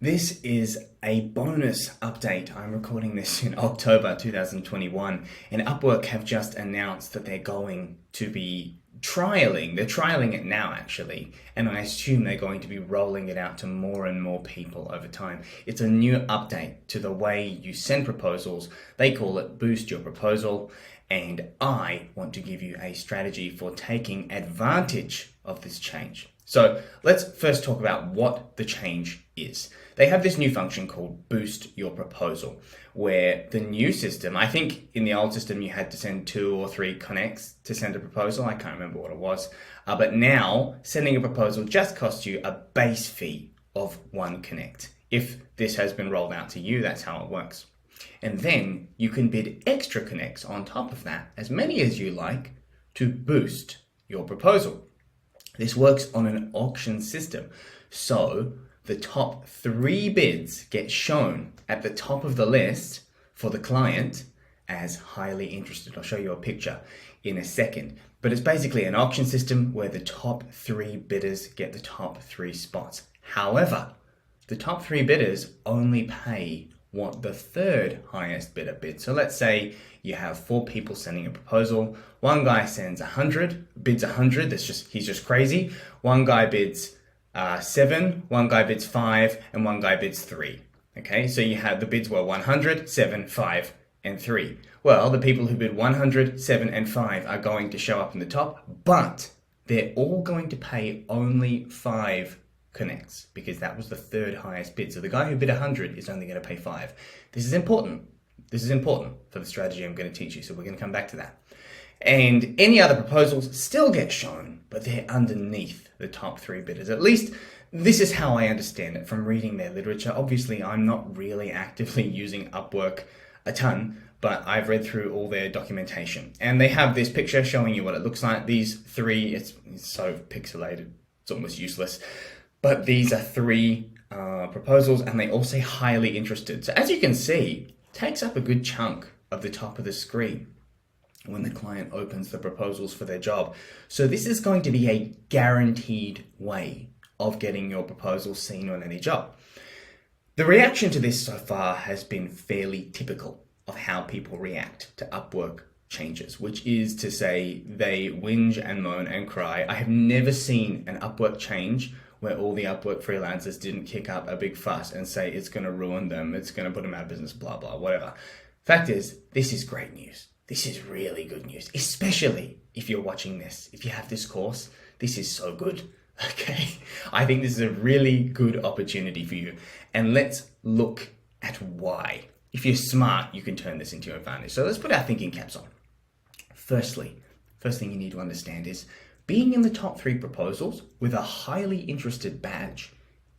This is a bonus update. I'm recording this in October 2021, and Upwork have just announced that they're going to be trialing. They're trialing it now, actually, and I assume they're going to be rolling it out to more and more people over time. It's a new update to the way you send proposals. They call it Boost Your Proposal, and I want to give you a strategy for taking advantage of this change. So let's first talk about what the change is. They have this new function called Boost Your Proposal, where the new system, I think in the old system you had to send 2 or 3 connects to send a proposal. I can't remember what it was. But now sending a proposal just costs you a base fee of 1 connect. If this has been rolled out to you, that's how it works. And then you can bid extra connects on top of that, as many as you like, to boost your proposal. This works on an auction system. So the top 3 bids get shown at the top of the list for the client as highly interested. I'll show you a picture in a second. But it's basically an auction system where the top 3 bidders get the top 3 spots. However, the top 3 bidders only pay what the 3rd highest bidder bids. So let's say you have 4 people sending a proposal. One guy sends 100, bids 100. He's just crazy. One guy bids 7, one guy bids 5, and one guy bids 3. Okay, so you have the bids were 100, 7, 5, and 3. Well, the people who bid 100, 7, and 5 are going to show up in the top, but they're all going to pay only 5 connects because that was the 3rd highest bid. So the guy who bid 100 is only going to pay 5. This is important. This is important for the strategy I'm going to teach you. So we're going to come back to that. And any other proposals still get shown, but they're underneath the top 3 bidders. At least this is how I understand it from reading their literature. Obviously, I'm not really actively using Upwork a ton, but I've read through all their documentation. And they have this picture showing you what it looks like. These 3, it's so pixelated, it's almost useless. But these are 3 proposals, and they all say highly interested. So as you can see, it takes up a good chunk of the top of the screen when the client opens the proposals for their job. So this is going to be a guaranteed way of getting your proposal seen on any job. The reaction to this so far has been fairly typical of how people react to Upwork changes, which is to say they whinge and moan and cry. I have never seen an Upwork change where all the Upwork freelancers didn't kick up a big fuss and say it's going to ruin them, it's going to put them out of business, blah, blah, whatever. Fact is, this is great news. This is really good news, especially if you're watching this. If you have this course, this is so good, okay? I think this is a really good opportunity for you. And let's look at why. If you're smart, you can turn this into your advantage. So let's put our thinking caps on. First thing you need to understand is being in the top 3 proposals with a highly interested badge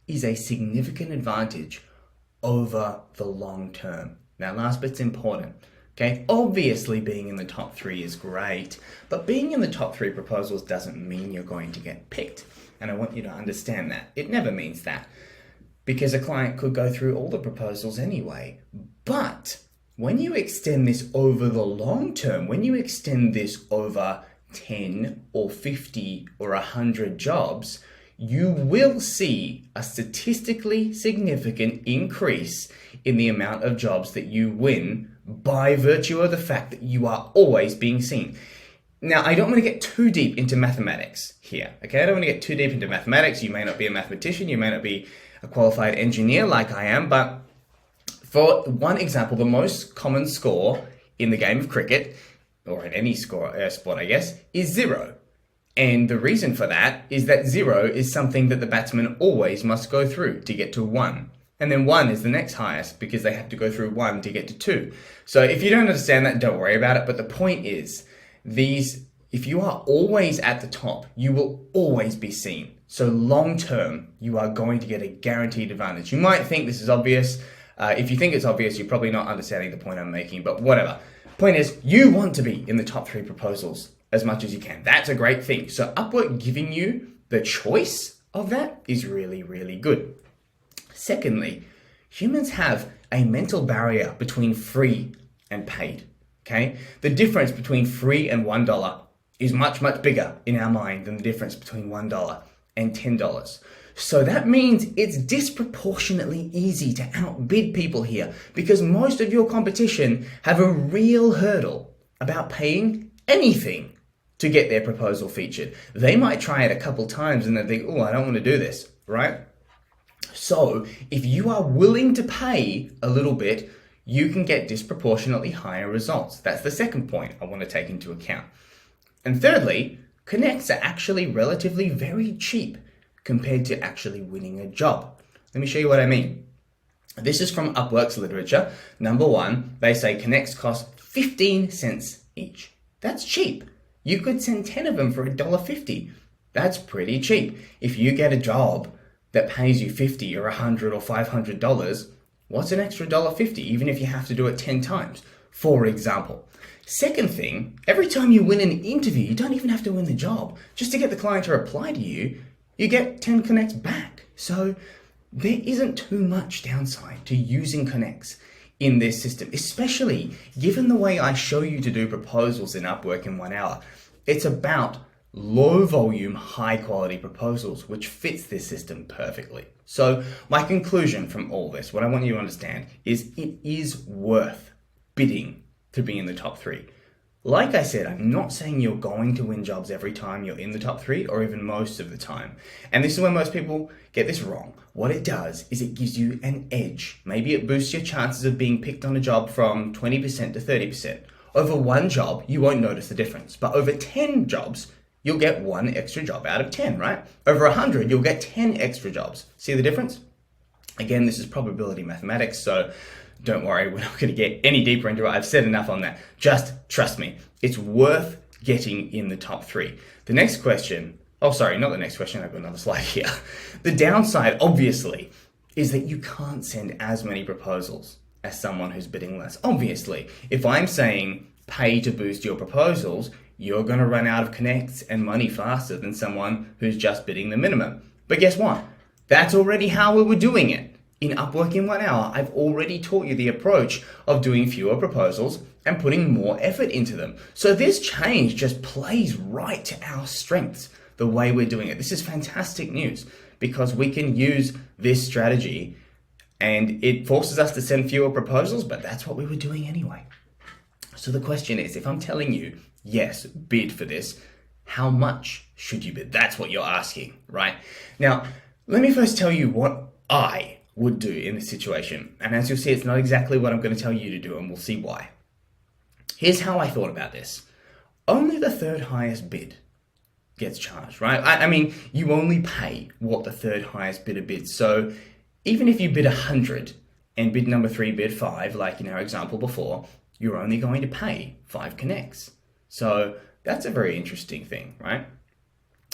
is a significant advantage over the long term. Now, last bit's important. Okay, obviously being in the top 3 is great, but being in the top 3 proposals doesn't mean you're going to get picked. And I want you to understand that. It never means that, because a client could go through all the proposals anyway. But when you extend this over the long term, when you extend this over 10 or 50 or 100 jobs, you will see a statistically significant increase in the amount of jobs that you win by virtue of the fact that you are always being seen. Now, I don't want to get too deep into mathematics here, okay? I don't want to get too deep into mathematics. You may not be a mathematician, you may not be a qualified engineer like I am, but for one example, the most common score in the game of cricket, or in any sport, I guess, is 0. And the reason for that is that 0 is something that the batsman always must go through to get to 1. And then 1 is the next highest because they have to go through 1 to get to 2. So if you don't understand that, don't worry about it. But the point is, if you are always at the top, you will always be seen. So long term, you are going to get a guaranteed advantage. You might think this is obvious. If you think it's obvious, you're probably not understanding the point I'm making, but whatever. Point is, you want to be in the top 3 proposals as much as you can. That's a great thing. So Upwork giving you the choice of that is really, really good. Secondly, humans have a mental barrier between free and paid, okay? The difference between free and $1 is much, much bigger in our mind than the difference between $1 and $10. So that means it's disproportionately easy to outbid people here because most of your competition have a real hurdle about paying anything to get their proposal featured. They might try it a couple times and then think, oh, I don't want to do this, right? So if you are willing to pay a little bit, you can get disproportionately higher results. That's the second point I want to take into account. And thirdly, connects are actually relatively very cheap compared to actually winning a job. Let me show you what I mean. This is from Upwork's literature. Number one, they say connects cost 15 cents each. That's cheap. You could send 10 of them for $1.50. That's pretty cheap. If you get a job that pays you $50 or $100 or $500, what's an extra $1.50, even if you have to do it 10 times, for example? Second thing, every time you win an interview, you don't even have to win the job. Just to get the client to reply to you, you get 10 connects back. So there isn't too much downside to using connects in this system, especially given the way I show you to do proposals in Upwork in 1 hour. It's about low volume, high quality proposals, which fits this system perfectly. So my conclusion from all this, what I want you to understand is it is worth bidding to be in the top 3. Like I said, I'm not saying you're going to win jobs every time you're in the top 3 or even most of the time. And this is where most people get this wrong. What it does is it gives you an edge. Maybe it boosts your chances of being picked on a job from 20% to 30%. Over one job, you won't notice the difference. But over 10 jobs, you'll get 1 extra job out of 10, right? Over 100, you'll get 10 extra jobs. See the difference? Again, this is probability mathematics, so don't worry, we're not going to get any deeper into it. I've said enough on that. Just trust me. It's worth getting in the top 3. The next question, oh, sorry, not the next question. I've got another slide here. The downside, obviously, is that you can't send as many proposals as someone who's bidding less. Obviously, if I'm saying pay to boost your proposals, you're going to run out of connects and money faster than someone who's just bidding the minimum. But guess what? That's already how we were doing it. In Upwork in 1 hour, I've already taught you the approach of doing fewer proposals and putting more effort into them. So this change just plays right to our strengths, the way we're doing it. This is fantastic news because we can use this strategy and it forces us to send fewer proposals, but that's what we were doing anyway. So the question is, if I'm telling you, yes, bid for this, how much should you bid? That's what you're asking, right? Now, let me first tell you what I would do in this situation. And as you'll see, it's not exactly what I'm going to tell you to do, and we'll see why. Here's how I thought about this. Only the third highest bid gets charged, right? I mean, you only pay what the third highest bidder bids. So even if you bid 100 and bid number 3 bid 5, like in our example before, you're only going to pay 5 connects. So that's a very interesting thing, right?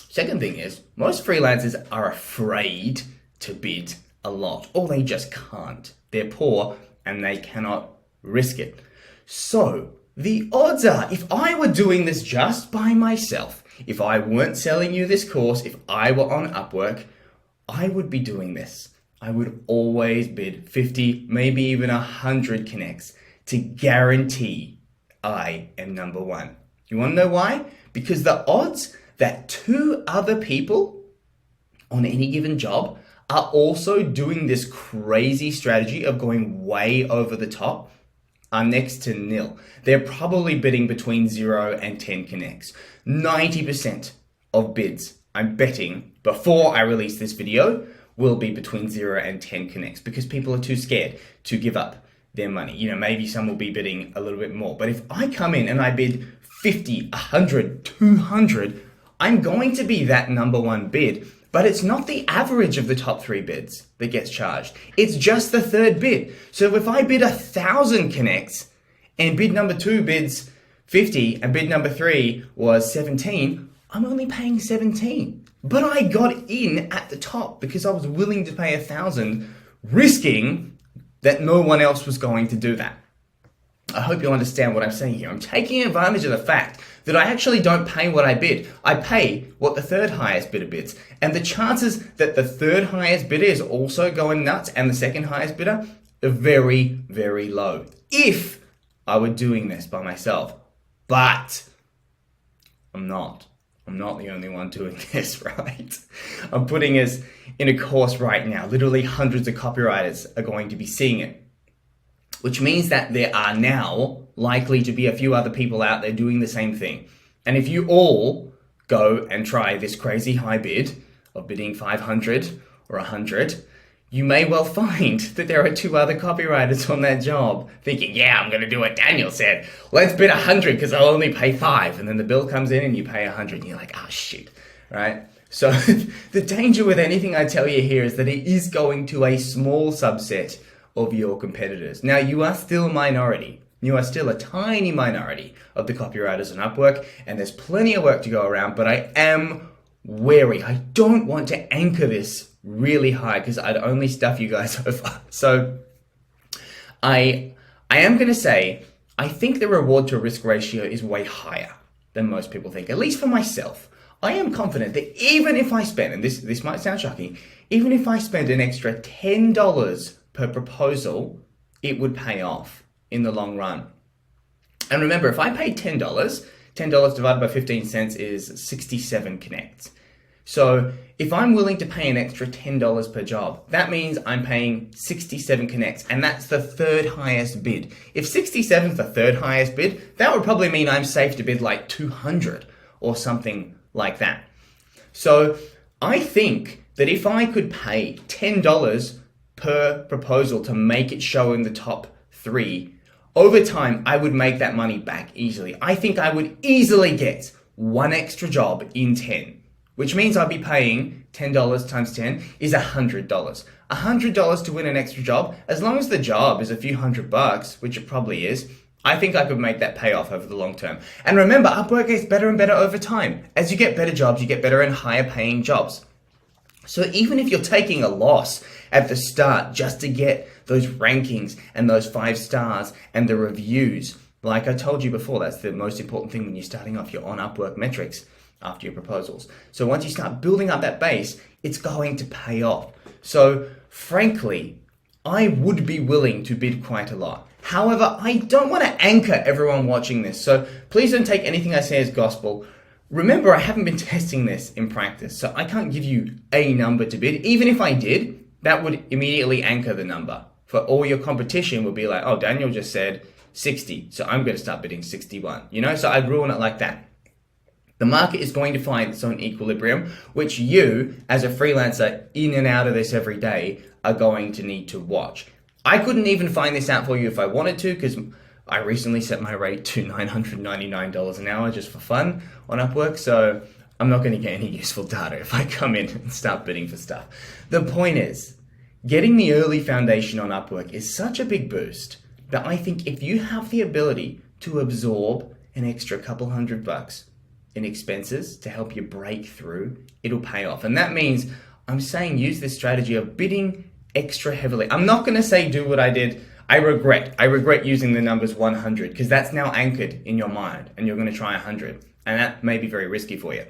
Second thing is, most freelancers are afraid to bid a lot, or they just can't. They're poor and they cannot risk it. So the odds are, if I were doing this just by myself, if I weren't selling you this course, if I were on Upwork, I would be doing this. I would always bid 50, maybe even 100 connects to guarantee I am number 1. You want to know why? Because the odds that 2 other people on any given job are also doing this crazy strategy of going way over the top are next to nil. They're probably bidding between 0 and 10 connects. 90% of bids, I'm betting, before I release this video, will be between 0 and 10 connects because people are too scared to give up their money. You know, maybe some will be bidding a little bit more. But if I come in and I bid 50, 100, 200, I'm going to be that number 1 bid. But it's not the average of the top 3 bids that gets charged. It's just the third bid. So if I bid 1,000 connects and bid number 2 bids 50 and bid number 3 was 17, I'm only paying 17. But I got in at the top because I was willing to pay 1,000, risking that no one else was going to do that. I hope you understand what I'm saying here. I'm taking advantage of the fact that I actually don't pay what I bid. I pay what the third highest bidder bids. And the chances that the third highest bidder is also going nuts and the second highest bidder are very, very low. If I were doing this by myself. But I'm not. I'm not the only one doing this, right? I'm putting us in a course right now. Literally hundreds of copywriters are going to be seeing it, which means that there are now likely to be a few other people out there doing the same thing. And if you all go and try this crazy high bid of bidding 500 or 100, you may well find that there are two other copywriters on that job thinking, yeah, I'm going to do what Daniel said. Let's bid 100 because I'll only pay 5. And then the bill comes in and you pay 100 and you're like, oh shit, right? So the danger with anything I tell you here is that it is going to a small subset of your competitors. Now, you are still a minority. You are still a tiny minority of the copywriters on Upwork, and there's plenty of work to go around, but I am wary. I don't want to anchor this really high because I'd only stuff you guys over. So I am going to say, I think the reward to risk ratio is way higher than most people think, at least for myself. I am confident that even if I spend, and this might sound shocking, even if I spend an extra $10 per proposal, it would pay off in the long run. And remember, if I paid $10, $10 divided by 15 cents is 67 connects. So if I'm willing to pay an extra $10 per job, that means I'm paying 67 connects, and that's the third highest bid. If 67 is the third highest bid, that would probably mean I'm safe to bid like 200 or something like that. So I think that if I could pay $10 per proposal to make it show in the top 3, over time, I would make that money back easily. I think I would easily get one extra job in 10. Which means I'd be paying $10 times 10 is $100. $100 to win an extra job, as long as the job is a few $100, which it probably is, I think I could make that pay off over the long term. And remember, Upwork gets better and better over time. As you get better jobs, you get better and higher paying jobs. So even if you're taking a loss at the start just to get those rankings and those 5 stars and the reviews, like I told you before, that's the most important thing when you're starting off your on Upwork metrics after your proposals. So once you start building up that base, it's going to pay off. So frankly, I would be willing to bid quite a lot. However, I don't want to anchor everyone watching this. So please don't take anything I say as gospel. Remember, I haven't been testing this in practice, so I can't give you a number to bid. Even if I did, that would immediately anchor the number. For all your competition would be like, oh, Daniel just said 60, so I'm going to start bidding 61. So I'd ruin it like that. The market is going to find its own equilibrium, which you, as a freelancer in and out of this every day, are going to need to watch. I couldn't even find this out for you if I wanted to, because I recently set my rate to $999 an hour just for fun on Upwork, so I'm not going to get any useful data if I come in and start bidding for stuff. The point is, getting the early foundation on Upwork is such a big boost that I think if you have the ability to absorb an extra couple $100 in expenses to help you break through, it'll pay off. And that means I'm saying use this strategy of bidding extra heavily. I'm not going to say do what I did. I regret using the numbers 100 because that's now anchored in your mind and you're going to try 100. And that may be very risky for you.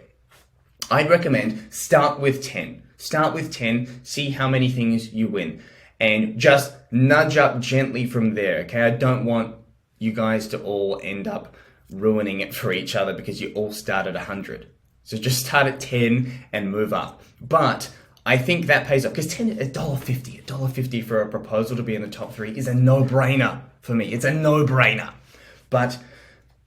I'd recommend start with 10. Start with 10, see how many things you win, and just nudge up gently from there, okay? I don't want you guys to all end up ruining it for each other because you all start at 100. So just start at 10 and move up. But I think that pays off because $1.50 for a proposal to be in the top 3 is a no-brainer for me. It's a no-brainer. But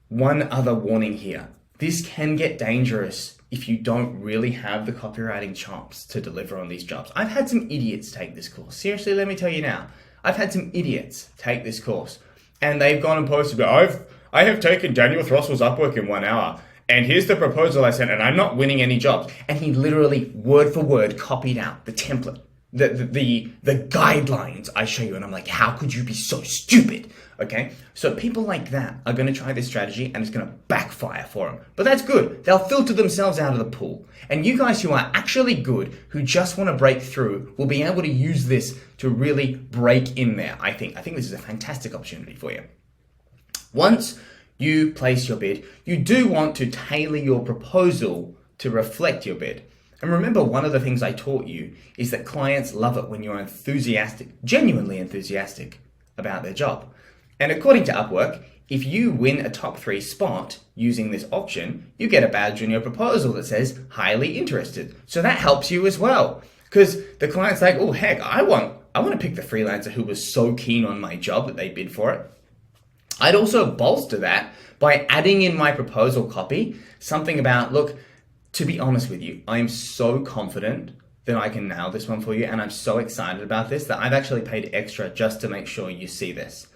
one other warning here. This can get dangerous if you don't really have the copywriting chops to deliver on these jobs. I've had some idiots take this course. Seriously, let me tell you now. I've had some idiots take this course and they've gone and posted, I have taken Daniel Throstle's Upwork in 1 hour, and here's the proposal I sent, and I'm not winning any jobs. And he literally, word for word, copied out the template, the guidelines I show you, and I'm like, how could you be so stupid? Okay, so people like that are going to try this strategy, and it's going to backfire for them. But that's good. They'll filter themselves out of the pool. And you guys who are actually good, who just want to break through, will be able to use this to really break in there, I think. I think this is a fantastic opportunity for you. Once you place your bid, you do want to tailor your proposal to reflect your bid. And remember, one of the things I taught you is that clients love it when you're enthusiastic, genuinely enthusiastic about their job. And according to Upwork, if you win a top 3 spot using this auction, you get a badge on your proposal that says highly interested. So that helps you as well. Because the client's like, oh heck, I want to pick the freelancer who was so keen on my job that they bid for it. I'd also bolster that by adding in my proposal copy something about, look, to be honest with you, I'm so confident that I can nail this one for you, and I'm so excited about this that I've actually paid extra just to make sure you see this.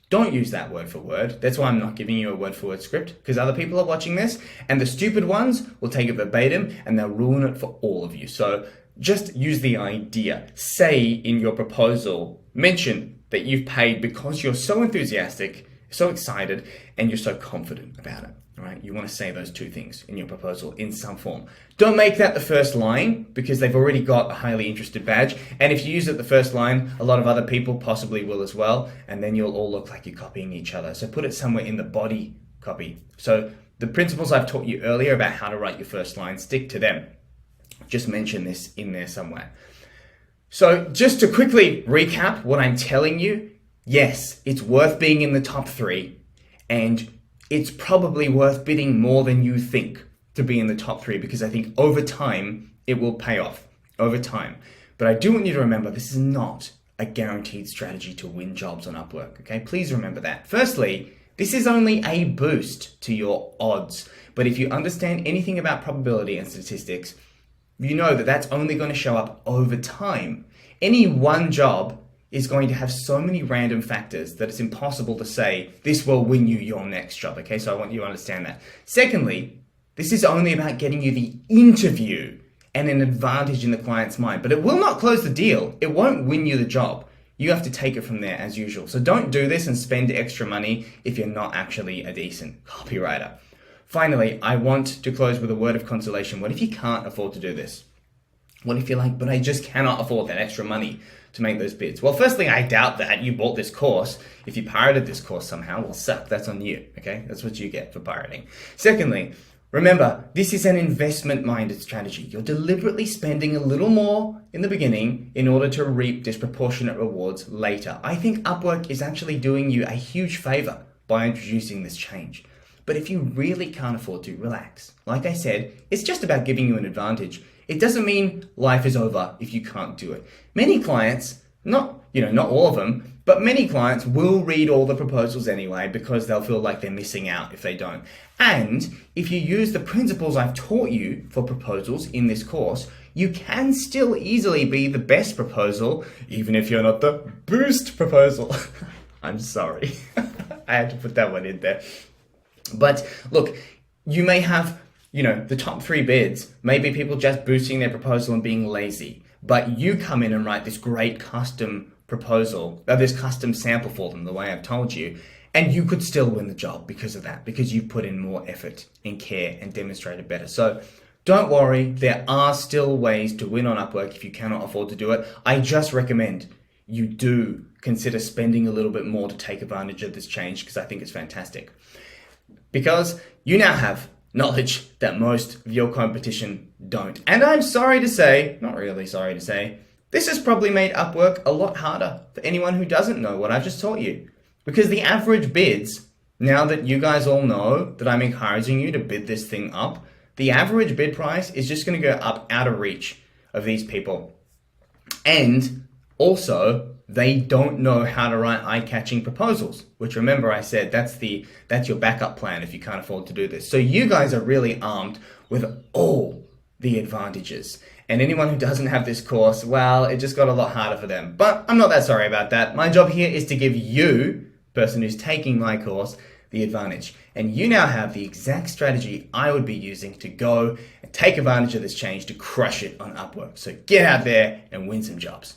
Don't use that word for word. That's why I'm not giving you a word for word script, because other people are watching this, and the stupid ones will take it verbatim and they'll ruin it for all of you. So just use the idea. Say in your proposal, mention that you've paid because you're so enthusiastic, so excited, and you're so confident about it. Right? You want to say those two things in your proposal in some form. Don't make that the first line, because they've already got a highly interested badge. And if you use it the first line, a lot of other people possibly will as well. And then you'll all look like you're copying each other. So put it somewhere in the body copy. So the principles I've taught you earlier about how to write your first line, stick to them. Just mention this in there somewhere. So just to quickly recap what I'm telling you, yes, it's worth being in the top 3, and it's probably worth bidding more than you think to be in the top 3, because I think over time, it will pay off over time. But I do want you to remember, this is not a guaranteed strategy to win jobs on Upwork, okay? Please remember that. Firstly, this is only a boost to your odds. But if you understand anything about probability and statistics, you know that that's only going to show up over time. Any one job is going to have so many random factors that it's impossible to say this will win you your next job, okay? So I want you to understand that. Secondly, this is only about getting you the interview and an advantage in the client's mind, but it will not close the deal. It won't win you the job. You have to take it from there as usual. So don't do this and spend extra money if you're not actually a decent copywriter. Finally, I want to close with a word of consolation. What if you can't afford to do this? What if you're like, but I just cannot afford that extra money to make those bids? Well, firstly, I doubt that you bought this course. If you pirated this course somehow, well, suck, that's on you, okay? That's what you get for pirating. Secondly, remember, this is an investment-minded strategy. You're deliberately spending a little more in the beginning in order to reap disproportionate rewards later. I think Upwork is actually doing you a huge favor by introducing this change. But if you really can't afford to, relax. Like I said, it's just about giving you an advantage. It doesn't mean life is over if you can't do it. Many clients, not all of them, but many clients will read all the proposals anyway because they'll feel like they're missing out if they don't. And if you use the principles I've taught you for proposals in this course, you can still easily be the best proposal, even if you're not the boost proposal. I'm sorry. I had to put that one in there. But look, you may have the top 3 bids, maybe people just boosting their proposal and being lazy, but you come in and write this great custom proposal, this custom sample for them, the way I've told you, and you could still win the job because of that, because you put in more effort and care and demonstrated better. So don't worry, there are still ways to win on Upwork if you cannot afford to do it. I just recommend you do consider spending a little bit more to take advantage of this change, because I think it's fantastic. Because you now have knowledge that most of your competition don't. And I'm sorry to say, not really sorry to say, this has probably made Upwork a lot harder for anyone who doesn't know what I've just taught you. Because the average bids, now that you guys all know that I'm encouraging you to bid this thing up, the average bid price is just going to go up out of reach of these people. And also, they don't know how to write eye-catching proposals, which, remember I said that's your backup plan if you can't afford to do this. So you guys are really armed with all the advantages. And anyone who doesn't have this course, well, it just got a lot harder for them. But I'm not that sorry about that. My job here is to give you, person who's taking my course, the advantage. And you now have the exact strategy I would be using to go and take advantage of this change to crush it on Upwork. So get out there and win some jobs.